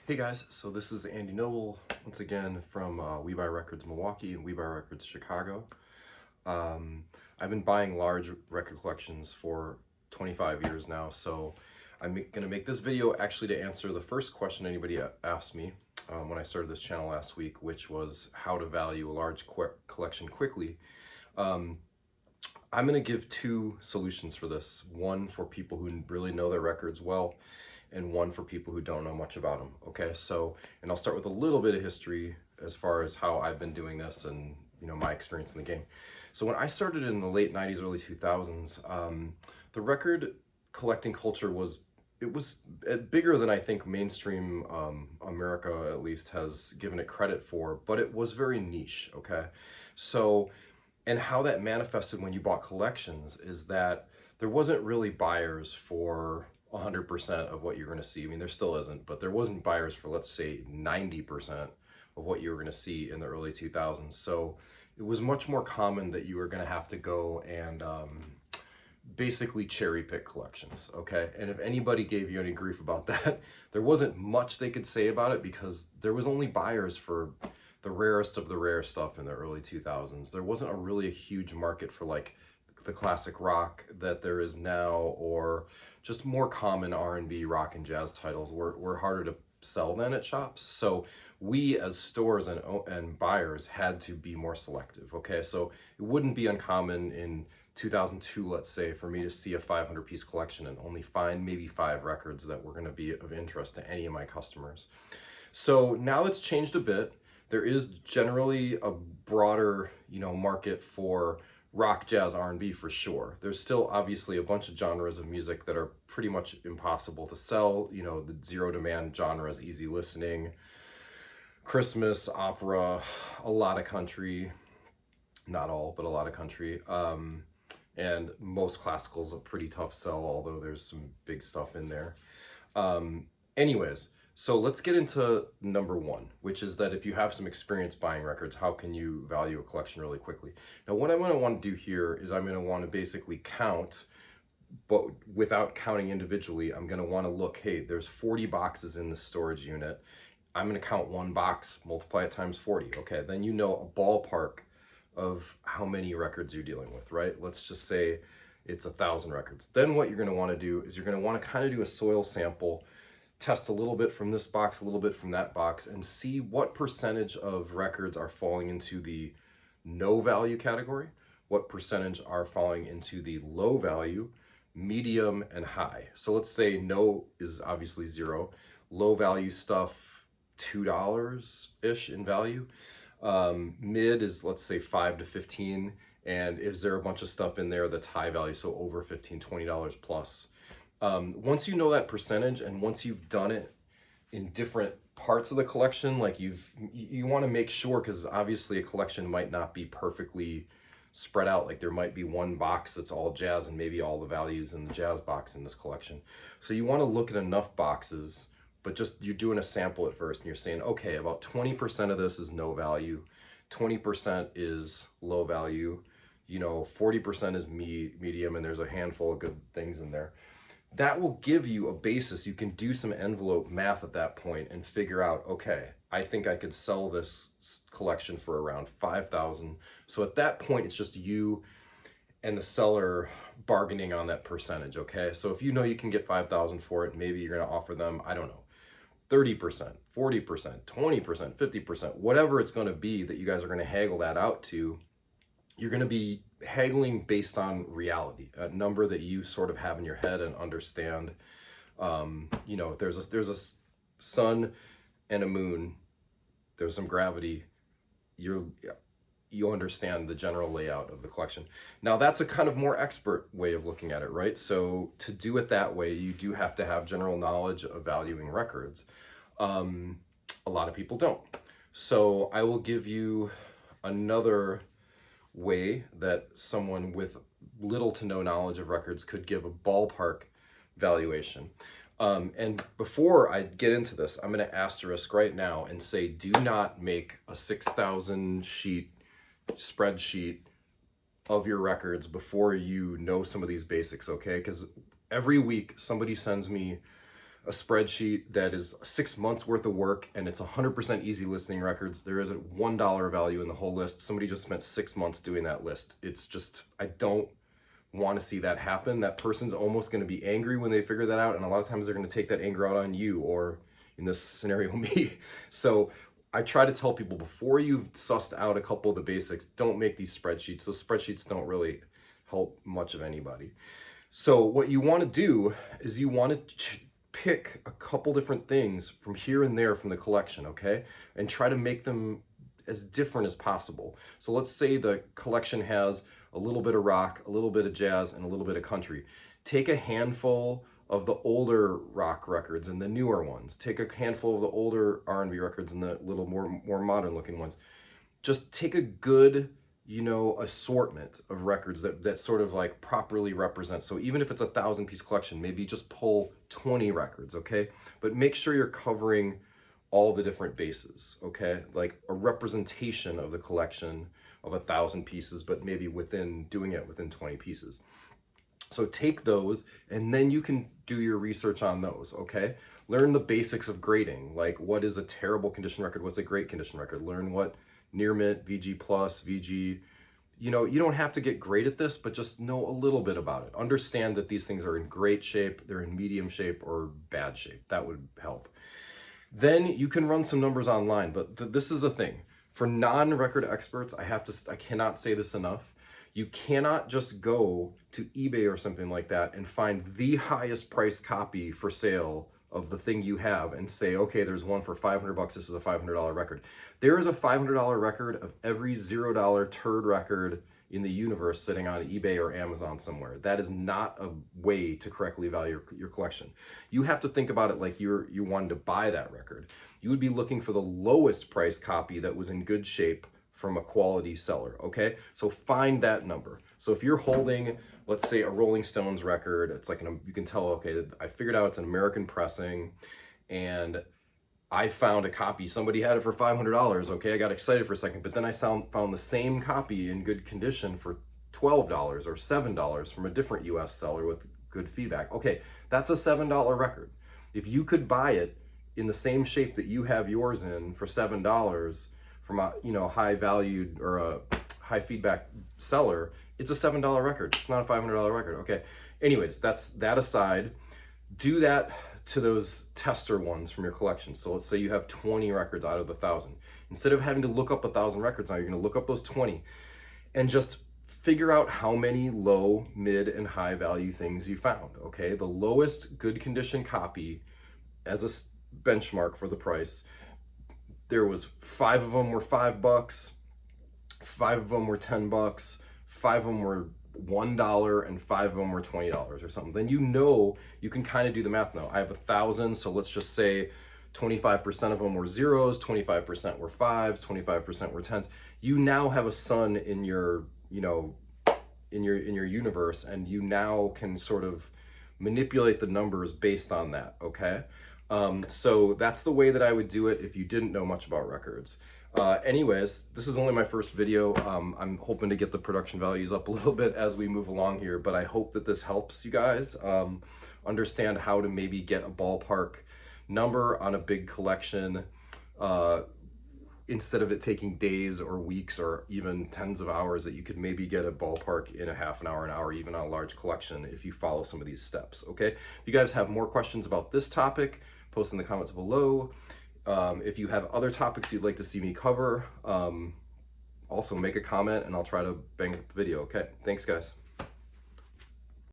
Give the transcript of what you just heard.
Hey guys, so this is Andy Noble once again from We Buy Records Milwaukee and We Buy Records Chicago. I've been buying large record collections for 25 years now, so I'm going to make this video actually to answer the first question anybody asked me when I started this channel last week, which was how to value a large collection quickly. I'm going to give two solutions for this. One for people who really know their records well, and one for people who don't know much about them. Okay, so, and I'll start with a little bit of history as far as how I've been doing this and, you know, my experience in the game. So when I started in the late 90s, early 2000s, the record collecting culture was bigger than I think mainstream America at least has given it credit for, but it was very niche, okay? So, and how that manifested when you bought collections is that there wasn't really buyers for 100% of what you're going to see. I mean, there still isn't, but there wasn't buyers for, let's say, 90% of what you were going to see in the early 2000s. So it was much more common that you were going to have to go and basically cherry pick collections, okay? And if anybody gave you any grief about that, there wasn't much they could say about it because there was only buyers for the rarest of the rare stuff in the early 2000s. There wasn't really a huge market for like the classic rock that there is now, or just more common R&B, rock and jazz titles were harder to sell than at shops. So we as stores and buyers had to be more selective, okay? So it wouldn't be uncommon in 2002, let's say, for me to see a 500-piece collection and only find maybe 5 records that were gonna be of interest to any of my customers. So now it's changed a bit. There is generally a broader, you know, market for rock, jazz, R&B for sure. There's still obviously a bunch of genres of music that are pretty much impossible to sell. You know, the zero demand genres, easy listening, Christmas, opera, a lot of country, not all, but a lot of country. And most classical's a pretty tough sell, although there's some big stuff in there. Anyways, so let's get into number one, which is that if you have some experience buying records, how can you value a collection really quickly? Now, what I'm going to want to do here is I'm going to want to basically count, but without counting individually, I'm going to want to look, hey, there's 40 boxes in the storage unit. I'm going to count one box, multiply it times 40. Okay, then you know a ballpark of how many records you're dealing with, right? Let's just say it's 1,000 records. Then what you're going to want to do is you're going to want to kind of do a soil sample, test a little bit from this box, a little bit from that box, and see what percentage of records are falling into the no value category, what percentage are falling into the low value, medium, and high. So let's say no is obviously 0, low value stuff, $2-ish in value. Mid is, let's say, 5 to 15, and is there a bunch of stuff in there that's high value, so over 15, $20 plus. Once you know that percentage, and once you've done it in different parts of the collection, like you want to make sure, because obviously a collection might not be perfectly spread out. Like there might be one box that's all jazz and maybe all the values in the jazz box in this collection. So you want to look at enough boxes, but just you're doing a sample at first and you're saying, okay, about 20% of this is no value, 20% is low value, you know, 40% is medium, and there's a handful of good things in there. That will give you a basis. You can do some envelope math at that point and figure out, okay, I think I could sell this collection for around 5,000. So at that point, it's just you and the seller bargaining on that percentage, okay? So if you know you can get 5,000 for it, maybe you're gonna offer them, I don't know, 30%, 40%, 20%, 50%, whatever it's gonna be that you guys are gonna haggle that out to. You're gonna be haggling based on reality, a number that you sort of have in your head and understand. You know, there's a sun and a moon, there's some gravity, you understand the general layout of the collection. Now that's a kind of more expert way of looking at it, right? So to do it that way, you do have to have general knowledge of valuing records. A lot of people don't. So I will give you another way that someone with little to no knowledge of records could give a ballpark valuation. And before I get into this, I'm going to asterisk right now and say, do not make a 6,000 sheet spreadsheet of your records before you know some of these basics, okay? Because every week somebody sends me a spreadsheet that is 6 months worth of work and it's 100% easy listing records, there is a $1 value in the whole list. Somebody just spent 6 months doing that list. It's just, I don't want to see that happen. That person's almost going to be angry when they figure that out, and a lot of times they're going to take that anger out on you, or in this scenario, me. So I try to tell people, before you've sussed out a couple of the basics, don't make these spreadsheets. Those spreadsheets don't really help much of anybody. So what you want to do is you want to pick a couple different things from here and there from the collection, okay? And try to make them as different as possible. So let's say the collection has a little bit of rock, a little bit of jazz, and a little bit of country. Take a handful of the older rock records and the newer ones. Take a handful of the older R&B records and the little more modern looking ones. Just take a good, you know, assortment of records that sort of like properly represent. So even if it's a 1,000-piece collection, maybe just pull 20 records, okay? But make sure you're covering all the different bases, okay? Like a representation of the collection of 1,000 pieces, but maybe doing it within 20 pieces. So take those, and then you can do your research on those, okay? Learn the basics of grading, like what is a terrible condition record, what's a great condition record. Learn what near mint, VG plus, VG, you know, you don't have to get great at this, but just know a little bit about it. Understand that these things are in great shape, they're in medium shape, or bad shape. That would help. Then you can run some numbers online, but this is a thing. For non-record experts, I cannot say this enough. You cannot just go to eBay or something like that and find the highest price copy for sale of the thing you have and say, okay, there's one for $500, this is a $500 record. There is a $500 record of every $0 turd record in the universe sitting on eBay or Amazon somewhere. That is not a way to correctly value your collection. You have to think about it like you wanted to buy that record. You would be looking for the lowest price copy that was in good shape from a quality seller, okay? So find that number. So if you're holding, let's say, a Rolling Stones record, it's like, you can tell, okay, I figured out it's an American pressing, and I found a copy, somebody had it for $500, okay? I got excited for a second, but then I found the same copy in good condition for $12 or $7 from a different US seller with good feedback. Okay, that's a $7 record. If you could buy it in the same shape that you have yours in for $7 from a, you know, high valued or a high feedback seller, it's a $7 record. It's not a $500 record, okay? Anyways, that's that aside. Do that to those tester ones from your collection. So let's say you have 20 records out of the 1,000. Instead of having to look up 1,000 records now, you're gonna look up those 20 and just figure out how many low, mid, and high value things you found, okay? The lowest good condition copy as a benchmark for the price, there was 5 of them were $5, 5 of them were $10, 5 of them were $1, and 5 of them were $20 or something. Then you know, you can kind of do the math now. I have 1,000, so let's just say 25% of them were zeros, 25% were 5s, 25% were 10s. You now have a sun in your, you know, in your universe, and you now can sort of manipulate the numbers based on that, okay? So that's the way that I would do it if you didn't know much about records. Anyways, this is only my first video. I'm hoping to get the production values up a little bit as we move along here, but I hope that this helps you guys understand how to maybe get a ballpark number on a big collection instead of it taking days or weeks or even tens of hours, that you could maybe get a ballpark in a half an hour, even on a large collection if you follow some of these steps, okay? If you guys have more questions about this topic, post in the comments below. If you have other topics you'd like to see me cover, also make a comment and I'll try to bang up the video, okay? Thanks, guys.